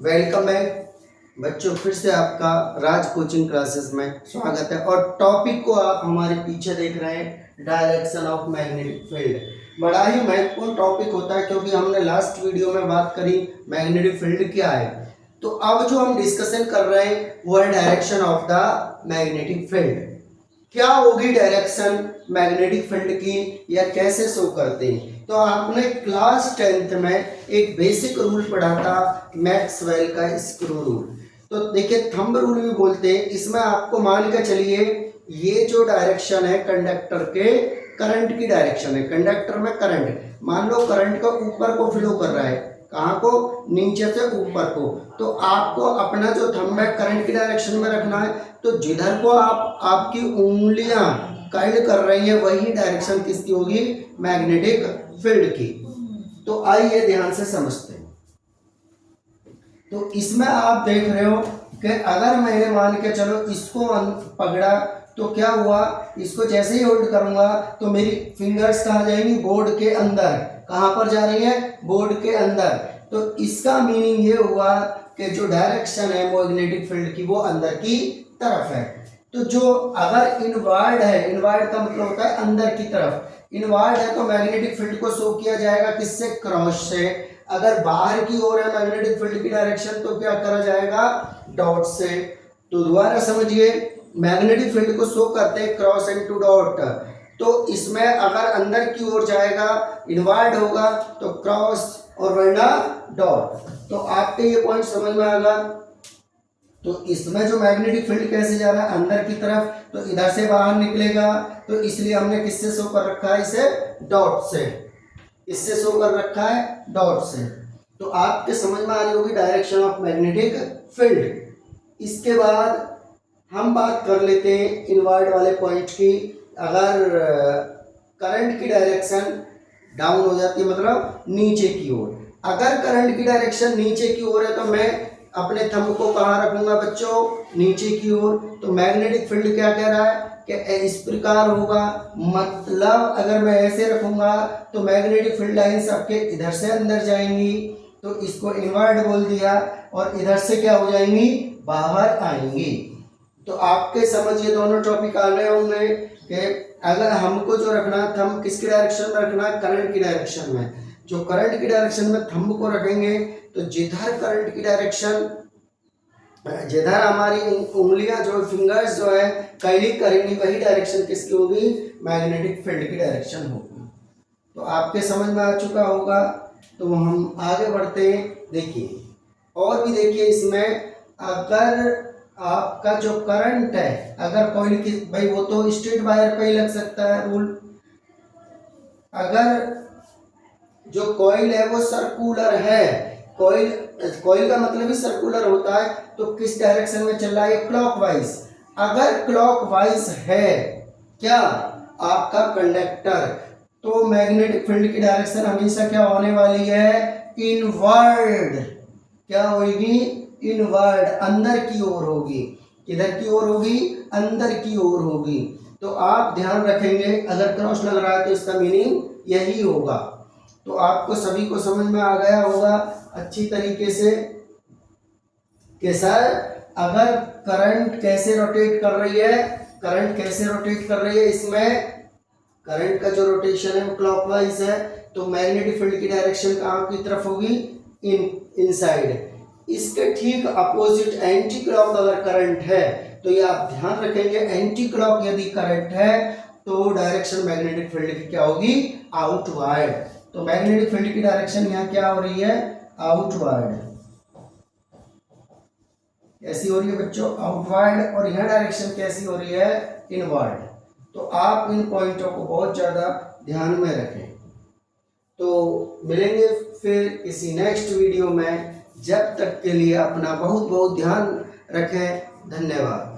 Welcome back बच्चों, फिर से आपका राज कोचिंग क्लासेस में स्वागत है। और टॉपिक को आप हमारे पीछे देख रहे हैं, डायरेक्शन ऑफ मैग्नेटिक फील्ड। बड़ा ही महत्वपूर्ण टॉपिक होता है क्योंकि हमने लास्ट वीडियो में बात करी मैग्नेटिक फील्ड क्या है। तो अब जो हम डिस्कशन कर रहे हैं वो है direction of the magnetic field. क्या होगी डायरेक्शन मैग्नेटिक फील्ड की या कैसे शो करते हैं। तो आपने क्लास 10th में एक बेसिक रूल पढ़ा था, मैक्सवेल का स्क्रू रूल। तो देखिए थंब रूल भी बोलते हैं। इसमें आपको मान के चलिए ये जो डायरेक्शन है कंडक्टर के करंट की डायरेक्शन है। कंडक्टर में करंट, मान लो करंट को ऊपर को फ्लो कर रहा है, कहाँ को, नीचे से ऊपर को। तो आपको अपना जो थंब है करंट की डायरेक्शन में रखना है। तो जिधर को आपकी उंगलियां गाइड कर रही है वही डायरेक्शन किसकी होगी, मैग्नेटिक फील्ड की। तो आइए ध्यान से समझते हैं। तो इसमें आप देख रहे हो कि अगर मैंने मान के चलो इसको पकड़ा तो क्या हुआ, इसको जैसे ही होल्ड करूंगा तो मेरी फिंगर्स कहाँ जाएंगी, बोर्ड के अंदर। कहाँ पर जा रही है, बोर्ड के अंदर। तो इसका मीनिंग ये हुआ कि जो डायरेक्शन है मैग्नेटिक फील्ड की वो अंदर की तरफ है। तो जो अगर इनवर्ड है, इनवर्ड का मतलब होता है अंदर की तरफ, इनवर्ड है तो मैग्नेटिक फील्ड को शो किया जाएगा किससे, क्रॉस से। अगर बाहर की ओर है मैग्नेटिक फील्ड की डायरेक्शन तो क्या करा जाएगा, डॉट से। तो दोबारा समझिए, मैग्नेटिक फील्ड को शो करते हैं क्रॉस इनटू डॉट। तो इसमें अगर अंदर की ओर जाएगा, इनवर्ड होगा तो क्रॉस और वरना डॉट। तो आपके ये पॉइंट समझ में आएगा। तो इसमें जो मैग्नेटिक फील्ड कैसे जा रहा है, अंदर की तरफ, तो इधर से बाहर निकलेगा। तो इसलिए हमने किससे शो कर रखा है, इसे डॉट से। इससे शो कर रखा है डॉट से। तो आपके समझ में आ रही होगी डायरेक्शन ऑफ मैग्नेटिक फील्ड। इसके बाद हम बात कर लेते हैं इनवर्ड वाले पॉइंट की। अगर करंट की डायरेक्शन डाउन हो जाती है, मतलब नीचे की ओर, अगर करंट की डायरेक्शन नीचे की ओर है तो मैं अपने थंब को कहाँ रखूंगा बच्चों, नीचे की ओर। तो मैग्नेटिक फील्ड क्या कह रहा है कि इस प्रकार होगा। मतलब अगर मैं ऐसे रखूंगा तो मैग्नेटिक फील्ड लाइंस आपके इधर से अंदर जाएंगी, तो इसको इनवर्ड बोल दिया। और इधर से क्या हो जाएंगी, बाहर आएंगी। तो आपके समझ ये दोनों टॉपिक आ गए होंगे कि अगर हमको जो रखना है थंब किसकी डायरेक्शन में रखना है, करंट की डायरेक्शन में। जो करंट की डायरेक्शन में थंब को रखेंगे तो जिधर करंट की डायरेक्शन, जिधर हमारी उंगलियां जो फिंगर्स जो है कैली करेंगी वही डायरेक्शन किसकी होगी, मैग्नेटिक फील्ड की डायरेक्शन होगी। तो आपके समझ में आ चुका होगा। तो हम आगे बढ़ते हैं। देखिए और भी देखिए इसमें, अगर आपका जो करंट है, अगर कोई की भाई वो तो स्ट्रेट वायर पे ही लग सकता है रूल। अगर जो कॉइल है वो सर्कुलर है, कॉइल का मतलब ही सर्कुलर होता है, तो किस डायरेक्शन में चल रहा है, क्लॉकवाइज। अगर क्लॉकवाइज है क्या आपका कंडक्टर, तो मैग्नेटिक फील्ड की डायरेक्शन हमेशा क्या होने वाली है, इनवर्ड। क्या होगी, इनवर्ड, अंदर की ओर होगी। किधर की ओर होगी, अंदर की ओर होगी। तो आप ध्यान रखेंगे अगर क्रॉस लग रहा है तो इसका मीनिंग यही होगा। तो आपको सभी को समझ में आ गया होगा अच्छी तरीके से कि सर अगर करंट कैसे रोटेट कर रही है, करंट कैसे रोटेट कर रही है, इसमें करंट का जो रोटेशन है वो क्लॉकवाइज है, तो मैग्नेटिक फील्ड की डायरेक्शन कहाँ की तरफ होगी, इनसाइड। इसके ठीक अपोजिट एंटी क्लॉक अगर करंट है तो ये आप ध्यान रखेंगे, एंटी क्लॉक यदि करंट है तो डायरेक्शन मैग्नेटिक फील्ड की क्या होगी, आउटवर्ड। तो मैग्नेटिक फील्ड की डायरेक्शन यहाँ क्या हो रही है, आउटवर्ड। कैसी हो रही है बच्चों, आउटवर्ड। और यह डायरेक्शन कैसी हो रही है, इनवर्ड। तो आप इन पॉइंटों को बहुत ज़्यादा ध्यान में रखें। तो मिलेंगे फिर किसी नेक्स्ट वीडियो में। जब तक के लिए अपना बहुत बहुत ध्यान रखें। धन्यवाद।